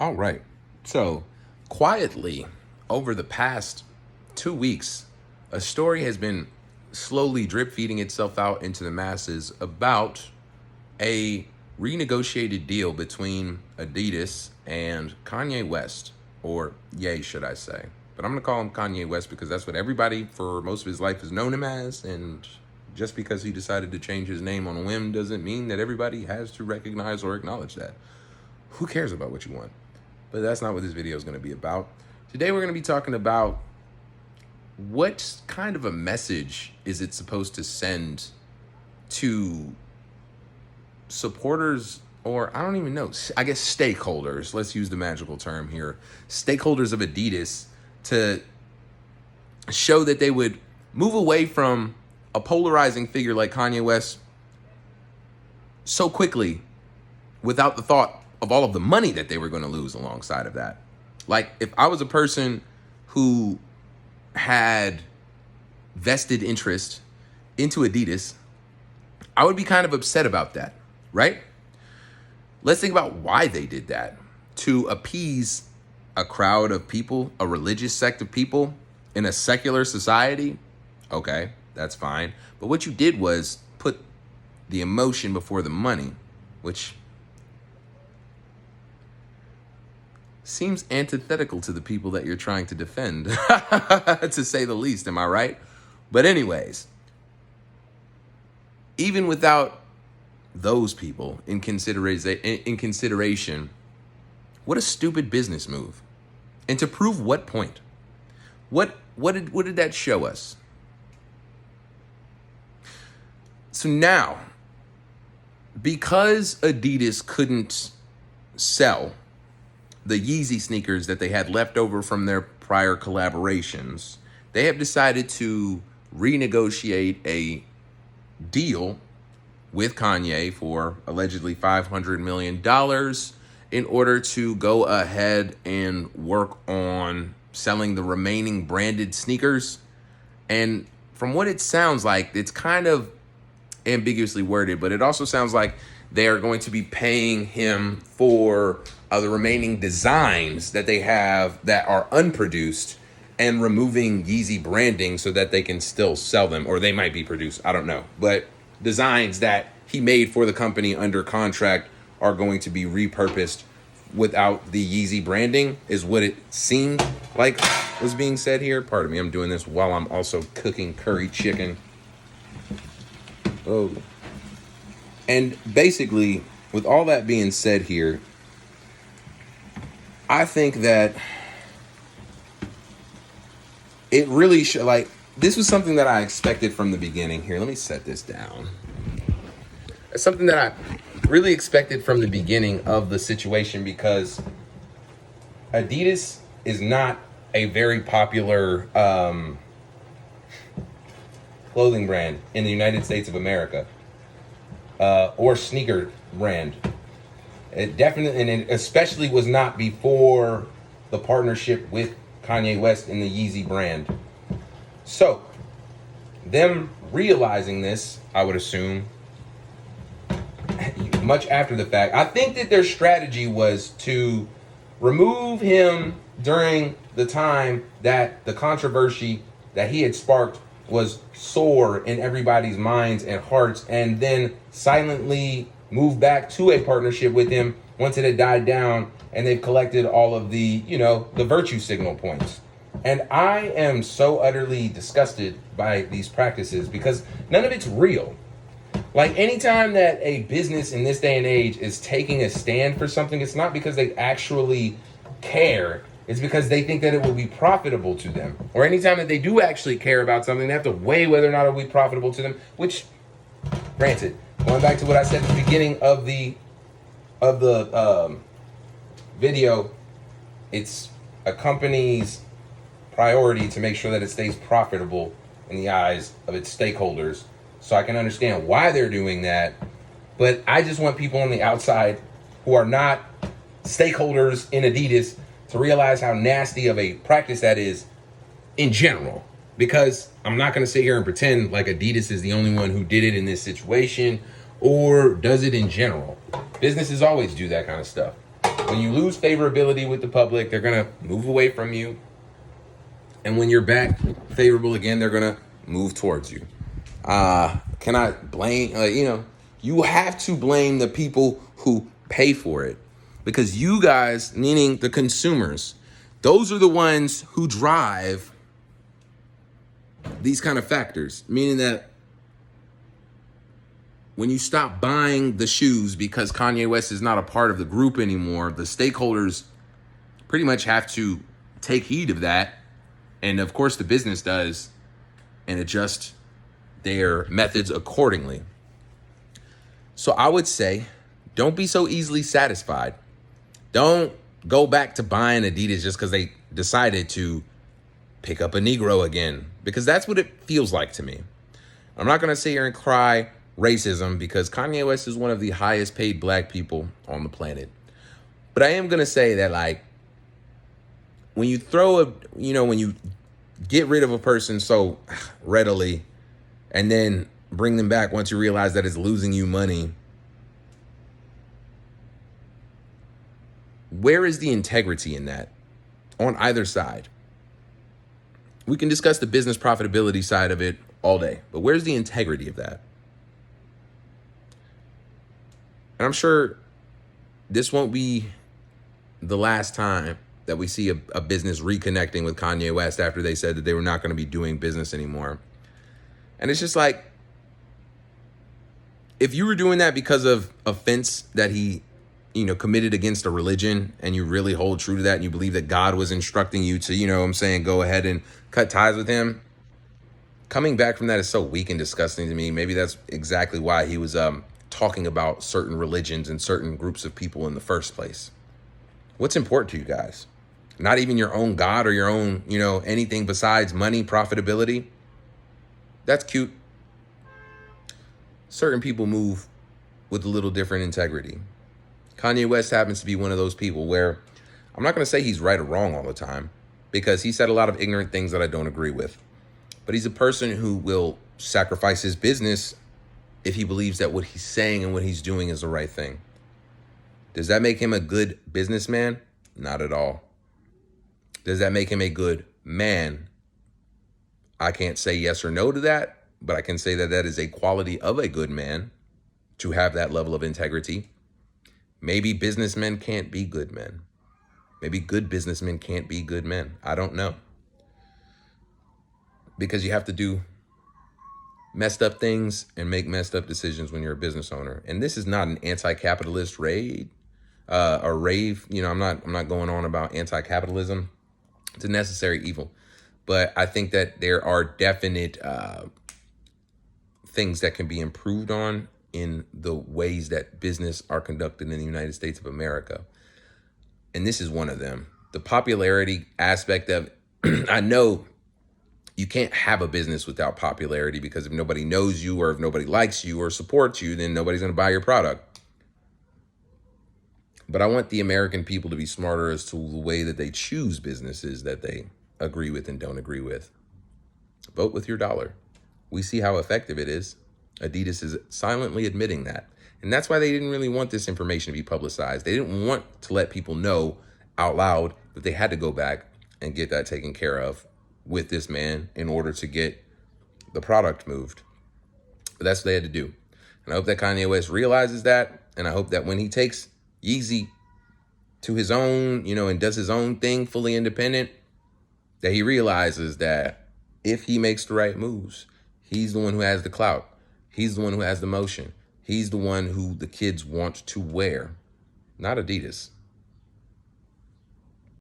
All right. So, quietly, over the past 2 weeks, a story has been slowly drip feeding itself out into the masses about a renegotiated deal between Adidas and Kanye West, or Ye, should I say. But I'm going to call him Kanye West because that's what everybody for most of his life has known him as. And just because he decided to change his name on a whim doesn't mean that everybody has to recognize or acknowledge that. Who cares about what you want? But that's not what this video is going to be about. Today we're going to be talking about what kind of a message is it supposed to send to supporters, or I don't even know, I guess stakeholders, let's use the magical term here, stakeholders of Adidas, to show that they would move away from a polarizing figure like Kanye West so quickly without the thought of all of the money that they were going to lose alongside of that. Like, if I was a person who had vested interest into Adidas, I would be kind of upset about that, right? Let's think about why they did that. To appease a crowd of people, a religious sect of people in a secular society, okay, that's fine. But what you did was put the emotion before the money, which seems antithetical to the people that you're trying to defend, to say the least. Am I right? But anyways, even without those people in consideration, what a stupid business move. And to prove what point? What did that show us? So now, because Adidas couldn't sell the Yeezy sneakers that they had left over from their prior collaborations, they have decided to renegotiate a deal with Kanye for allegedly $500 million in order to go ahead and work on selling the remaining branded sneakers. And from what it sounds like, it's kind of ambiguously worded, but it also sounds like they are going to be paying him for the remaining designs that they have that are unproduced and removing Yeezy branding so that they can still sell them, or they might be produced, I don't know. But designs that he made for the company under contract are going to be repurposed without the Yeezy branding, is what it seemed like was being said here. Pardon me, I'm doing this while I'm also cooking curry chicken. Oh. And basically, with all that being said here, I think that it really should, like, this was something that I expected from the beginning. Here, let me set this down. It's something that I really expected from the beginning of the situation, because Adidas is not a very popular clothing brand in the United States of America, or sneaker brand. It definitely, and it especially was not before the partnership with Kanye West in the Yeezy brand. So, them realizing this, I would assume, much after the fact, I think that their strategy was to remove him during the time that the controversy that he had sparked was sore in everybody's minds and hearts, and then silently move back to a partnership with him once it had died down and they've collected all of the, the virtue signal points. And I am so utterly disgusted by these practices because none of it's real. Like, anytime that a business in this day and age is taking a stand for something, it's not because they actually care. It's because they think that it will be profitable to them. Or anytime that they do actually care about something, they have to weigh whether or not it will be profitable to them, which, granted, going back to what I said at the beginning of the video, it's a company's priority to make sure that it stays profitable in the eyes of its stakeholders. So I can understand why they're doing that. But I just want people on the outside who are not stakeholders in Adidas to realize how nasty of a practice that is in general. Because I'm not going to sit here and pretend like Adidas is the only one who did it in this situation or does it in general. Businesses always do that kind of stuff. When you lose favorability with the public, they're going to move away from you. And when you're back favorable again, they're going to move towards you. Can I blame, you have to blame the people who pay for it, because you guys, meaning the consumers, those are the ones who drive these kind of factors, meaning that when you stop buying the shoes because Kanye West is not a part of the group anymore, the stakeholders pretty much have to take heed of that. And of course the business does, and adjust their methods accordingly. So I would say, don't be so easily satisfied. Don't go back to buying Adidas just because they decided to pick up a Negro again, because that's what it feels like to me. I'm not going to sit here and cry racism, because Kanye West is one of the highest paid black people on the planet. But I am going to say that, like, when you when you get rid of a person so readily and then bring them back once you realize that it's losing you money, where is the integrity in that on either side? We can discuss the business profitability side of it all day, but where's the integrity of that? And I'm sure this won't be the last time that we see a business reconnecting with Kanye West after they said that they were not going to be doing business anymore. And it's just like, if you were doing that because of offense that he, committed against a religion, and you really hold true to that, and you believe that God was instructing you to, go ahead and cut ties with him, coming back from that is so weak and disgusting to me. Maybe that's exactly why he was talking about certain religions and certain groups of people in the first place. What's important to you guys? Not even your own God or your own, anything besides money, profitability. That's cute. Certain people move with a little different integrity. Kanye West happens to be one of those people where I'm not going to say he's right or wrong all the time, because he said a lot of ignorant things that I don't agree with. But he's a person who will sacrifice his business if he believes that what he's saying and what he's doing is the right thing. Does that make him a good businessman? Not at all. Does that make him a good man? I can't say yes or no to that, but I can say that that is a quality of a good man, to have that level of integrity. Maybe businessmen can't be good men. Maybe good businessmen can't be good men. I don't know. Because you have to do messed up things and make messed up decisions when you're a business owner. And this is not an anti-capitalist rave. I'm not going on about anti-capitalism. It's a necessary evil. But I think that there are definite things that can be improved on in the ways that business are conducted in the United States of America. And this is one of them. The popularity aspect of it. I know you can't have a business without popularity, because if nobody knows you, or if nobody likes you or supports you, then nobody's going to buy your product. But I want the American people to be smarter as to the way that they choose businesses that they agree with and don't agree with. Vote with your dollar. We see how effective it is. Adidas is silently admitting that. And that's why they didn't really want this information to be publicized. They didn't want to let people know out loud that they had to go back and get that taken care of with this man in order to get the product moved. But that's what they had to do. And I hope that Kanye West realizes that. And I hope that when he takes Yeezy to his own, and does his own thing fully independent, that he realizes that if he makes the right moves, he's the one who has the clout. He's the one who has the motion. He's the one who the kids want to wear, not Adidas.